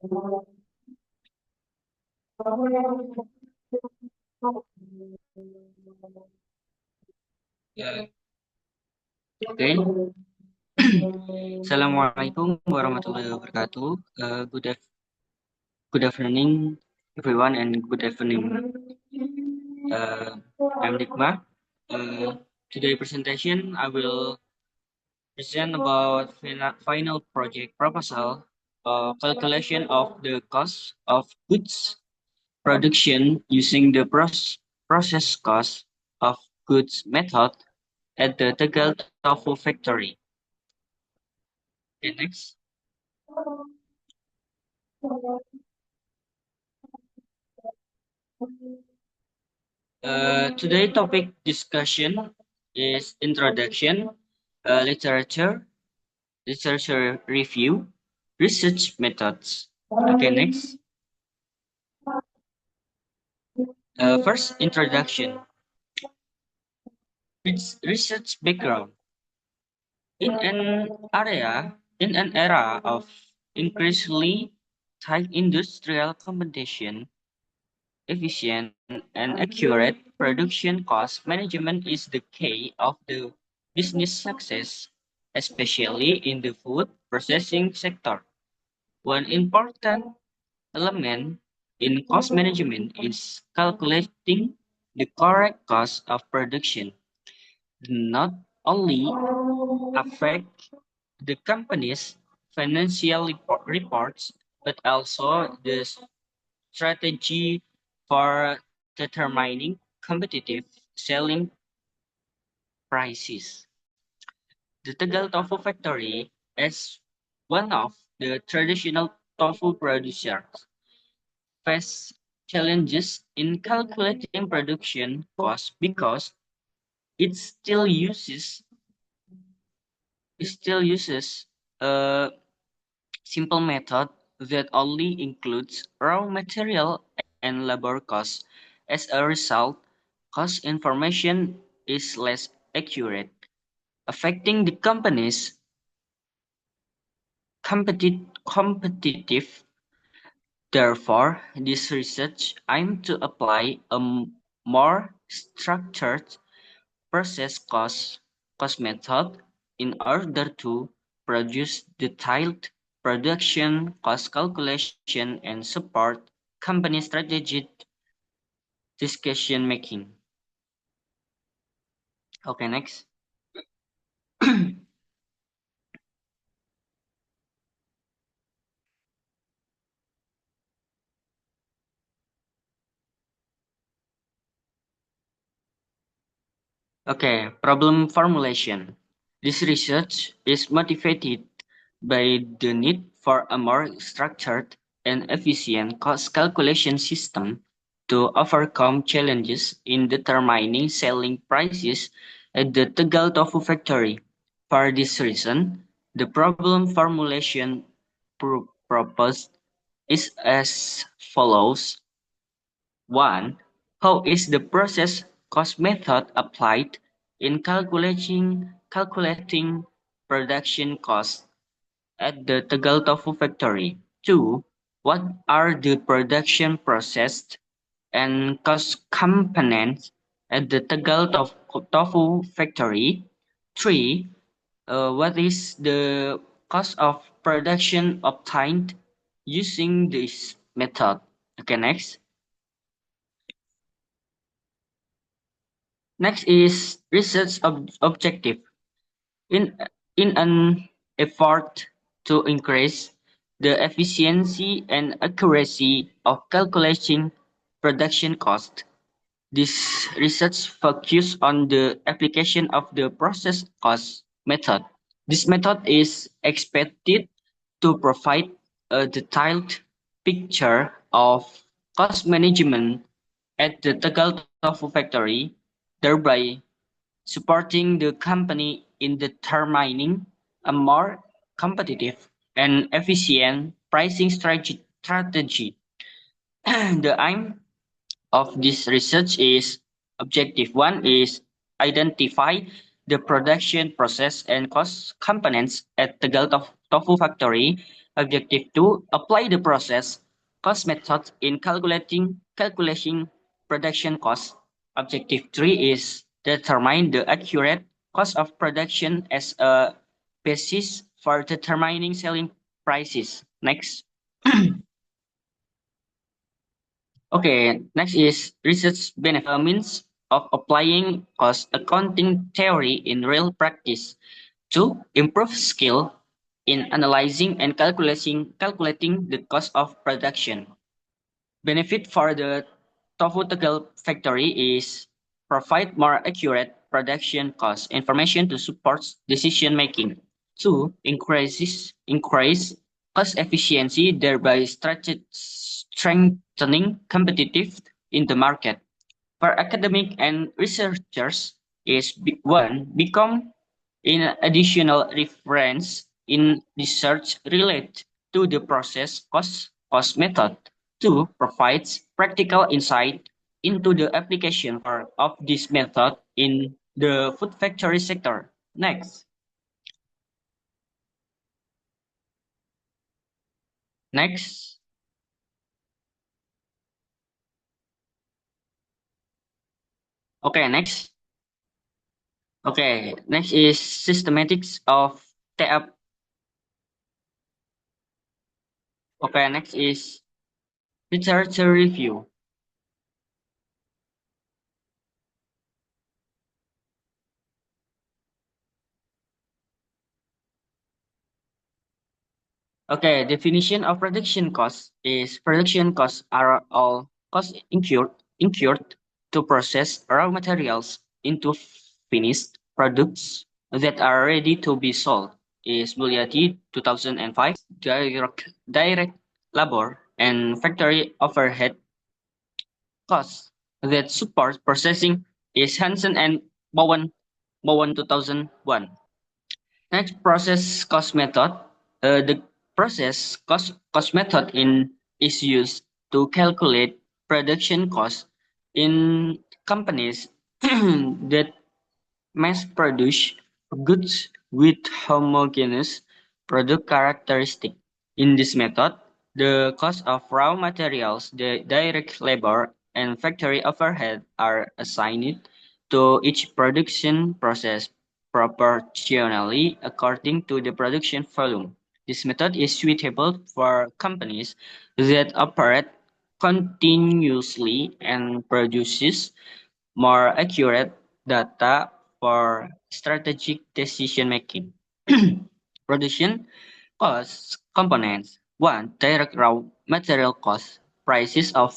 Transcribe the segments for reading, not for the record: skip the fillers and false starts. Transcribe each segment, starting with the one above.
Ya, oke. Assalamualaikum warahmatullahi wabarakatuh. Good afternoon, everyone, and good afternoon. I'm Nikma. Today presentation, I will present about final project proposal, calculation of the cost of goods production using the process cost of goods method at the Tegal Tofu factory. Okay, next. Today topic discussion is introduction, literature review, research methods. Okay, next. First, introduction. It's research background. In an era of increasingly tight industrial competition, efficient and accurate production cost management is the key of the business success, especially in the food processing sector. One important element in cost management is calculating the correct cost of production. Not only affect the company's financial reports, but also the strategy for determining competitive selling prices. The Tegal Tofu Factory is one of the traditional tofu producers face challenges in calculating production costs because it still uses a simple method that only includes raw material and labor costs. As a result, cost information is less accurate, affecting the company's competitive. Therefore, this research aims to apply a more structured process cost method in order to produce detailed production cost calculation and support company strategic decision making. Okay, next. Okay, problem formulation. This research is motivated by the need for a more structured and efficient cost calculation system to overcome challenges in determining selling prices at the Tegal Tofu factory. For this reason, the problem formulation proposed is as follows. 1. How is the process cost method applied in calculating production costs at the Tegal Tofu factory? 2. What are the production process and cost components at the Tegal Tofu factory? 3. What is the cost of production obtained using this method? Okay, next. Next is research objective. In, in an effort to increase the efficiency and accuracy of calculating production cost, this research focuses on the application of the process cost method. This method is expected to provide a detailed picture of cost management at the Tegal Tofu factory, thereby supporting the company in determining a more competitive and efficient pricing strategy. The aim of this research is objective one is identify the production process and cost components at the Tofu factory Objective 2, apply the process cost method in calculating production cost. Objective 3 is determine the accurate cost of production as a basis for determining selling prices. Next. Okay, next is research benefit means of applying cost accounting theory in real practice. Two, improve skill in analyzing and calculating the cost of production. Benefit for the tofu tegal factory is provide more accurate production cost information to support decision making. Two, increase cost efficiency, thereby strengthening competitive in the market. For academic and researchers, is one become an additional reference in research related to the process cost method. Two provides practical insight into the application of this method in the food factory sector. Next. Next. Okay, next. Okay, next is systematics of TAP. Okay, next is literature review. Okay, definition of production cost is production costs are all costs incurred to process raw materials into finished products that are ready to be sold. Is Bugliati 2005 direct labor and factory overhead costs that support processing is Hansen and Bowen 2001. Next, process cost method. The cost method is used to calculate production cost in companies that mass produce goods with homogeneous product characteristic. In this method, the cost of raw materials, the direct labor, and factory overhead are assigned to each production process proportionally according to the production volume. This method is suitable for companies that operate continuously and produces more accurate data for strategic decision making. Production cost components. One, direct raw material cost, prices of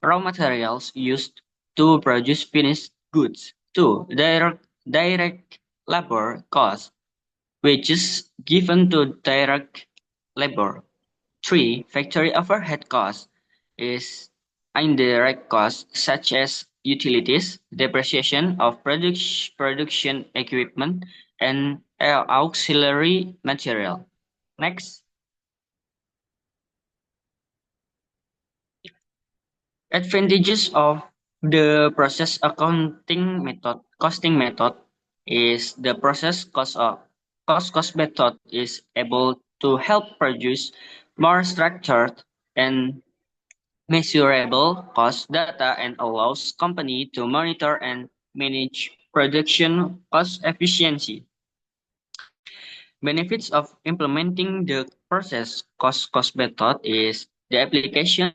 raw materials used to produce finished goods. Two, direct labor cost, wages given to direct labor. Three, factory overhead cost is indirect costs such as utilities, depreciation of production equipment, and auxiliary material. Next, advantages of the process accounting method, costing method is the process cost method is able to help produce more structured and measurable cost data and allows company to monitor and manage production cost efficiency. Benefits of implementing the process cost method is the application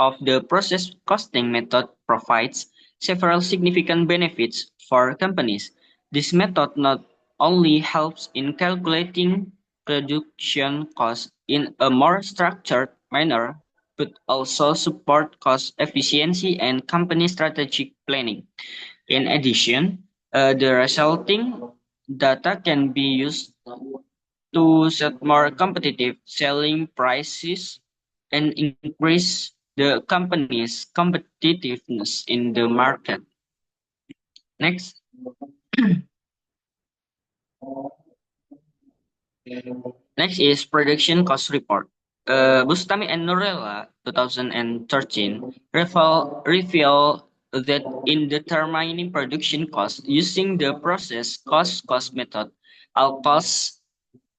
of the process costing method provides several significant benefits for companies. This method not only helps in calculating production costs in a more structured manner, but also support cost efficiency and company strategic planning. In addition, the resulting data can be used to set more competitive selling prices and increase the company's competitiveness in the market. Next. Next is production cost report. Bustami and Norella 2013 reveal that in determining production cost using the process cost method, all costs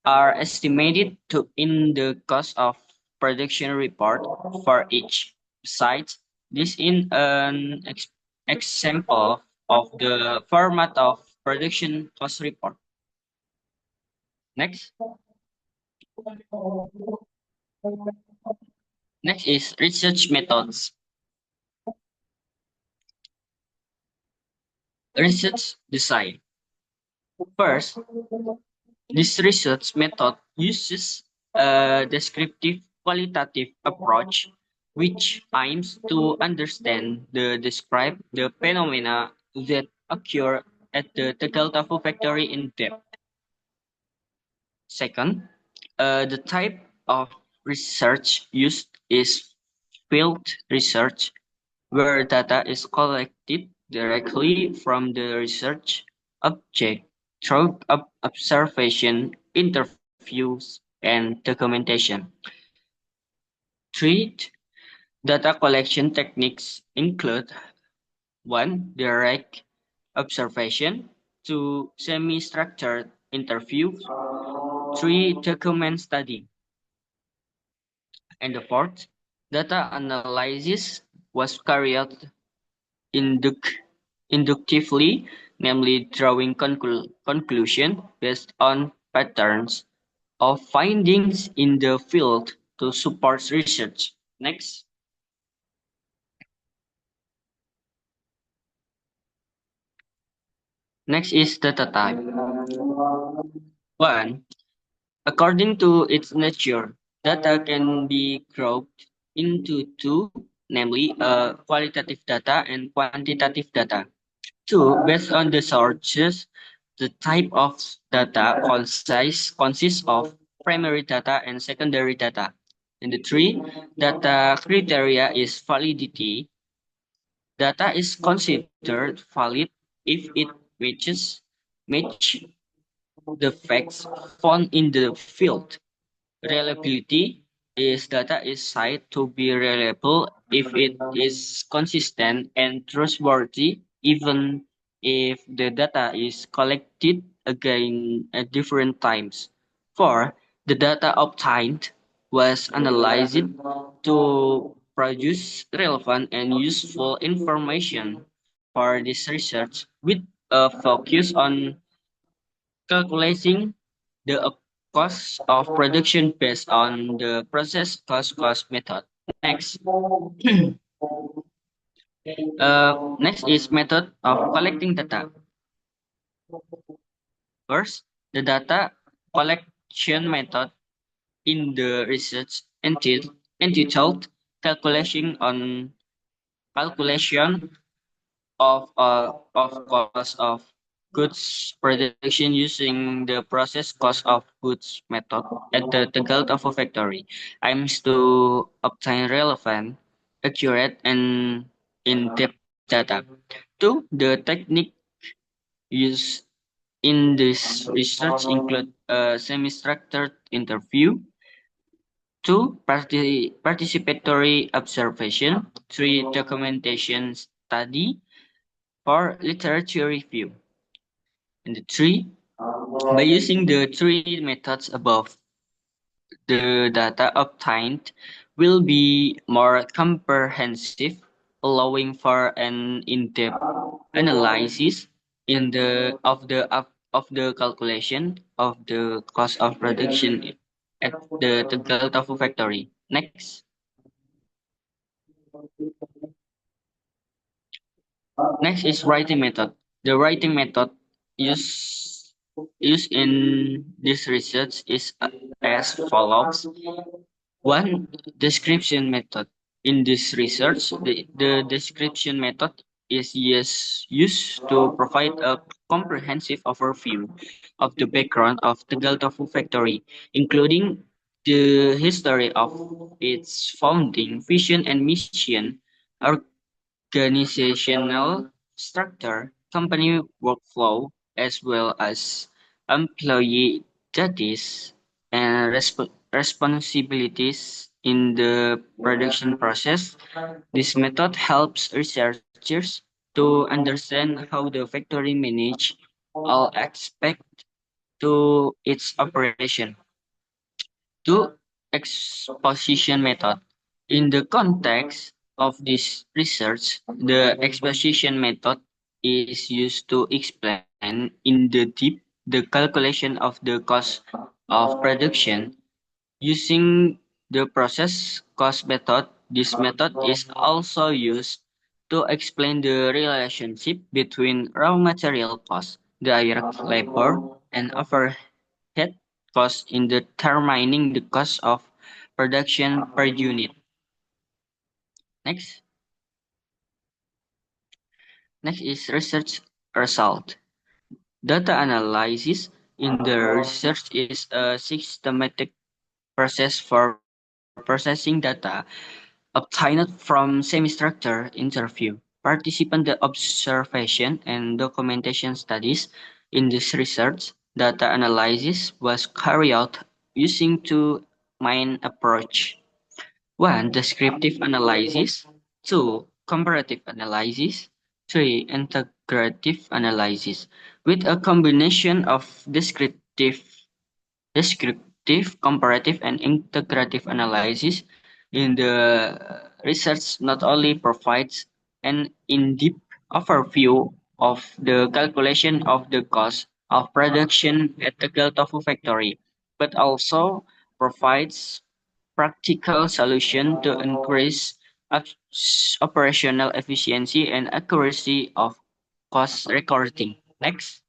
are estimated to in the cost of production report for each site. This is an example of the format of production cost report. Next, next is research methods. Research design. First, this research method uses a descriptive qualitative approach which aims to understand describe the phenomena that occur at the Tegal-Tafu factory in depth. Second, the type of research used is field research, where data is collected directly from the research object through observation, interviews, and documentation. Three data collection techniques include 1. Direct observation, 2. Semi-structured interview, 3. Document study, and the fourth, data analysis was carried out inductively, namely drawing conclusion based on patterns of findings in the field to support research. Next, next is data type. One, according to its nature, data can be grouped into two, namely qualitative data and quantitative data. Two, based on the sources, the type of data consists of primary data and secondary data. And the three, data criteria is validity. Data is considered valid if it match the facts found in the field. Reliability is data is said to be reliable if it is consistent and trustworthy, even if the data is collected again at different times. 4. The data obtained was analyzed to produce relevant and useful information for this research with a focus on calculating the cost of production based on the process cost method. Next, next is method of collecting data. First, the data collection method in the research entitled calculation of cost of goods production using the process cost of goods method at the Tegal Tofu factory aims to obtain relevant, accurate, and in-depth data. Two, the technique used in this research include a semi-structured interview, two, participatory observation, three, documentation study, four, literature review. And the three, by using the three methods above, the data obtained will be more comprehensive, allowing for an in-depth analysis in the of the calculation of the cost of production at the Tegal Tofu factory. Next, next is writing method. The writing method used used in this research is as follows. One, description method. In this research, the description method is used to provide a comprehensive overview of the background of the Tofu factory, including the history of its founding, vision and mission, organizational structure, company workflow, as well as employee duties and responsibilities in the production process. This method helps researchers to understand how the factory manage all aspects to its operation. Two, exposition method. In the context of this research, the exposition method is used to explain in the deep the calculation of the cost of production using the process cost method. This method is also used to explain the relationship between raw material cost, direct labor, and overhead costs in determining the cost of production per unit. Next, next is research result. Data analysis in the research is a systematic process for processing data obtained from semi-structured interview. Participant the observation and documentation studies in this research. Data analysis was carried out using two main approach. One, descriptive analysis. Two, comparative analysis. Three, integrative analysis. With a combination of descriptive, comparative, and integrative analysis in the research not only provides an in-depth overview of the calculation of the cost of production at the Geltofu factory, but also provides practical solution to increase operational efficiency and accuracy of cost recording. Next.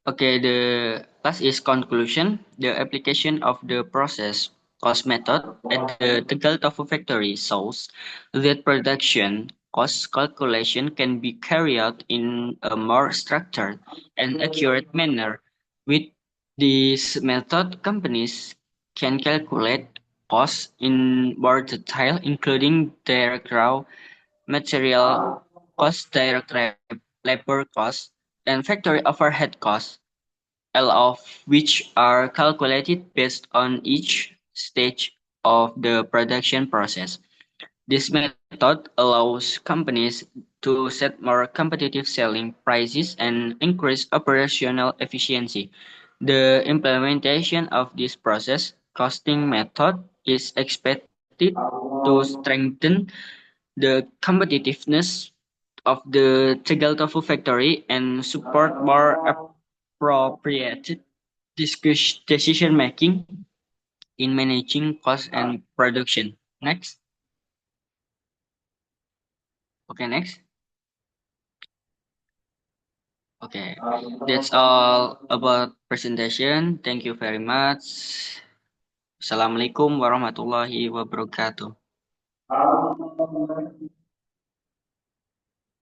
Okay, the last is conclusion. The application of the process cost method at the Tegal Tofu factory shows that production cost calculation can be carried out in a more structured and accurate manner. With this method, companies can calculate costs in more detail, including direct raw material cost, direct labor cost, and factory overhead costs, all of which are calculated based on each stage of the production process. This method allows companies to set more competitive selling prices and increase operational efficiency. The implementation of this process costing method is expected to strengthen the competitiveness of the Tegal Tofu factory and support more appropriate decision making in managing cost and production. Next. Okay, next. Okay, that's all about presentation. Thank you very much. Assalamualaikum warahmatullahi wabarakatuh.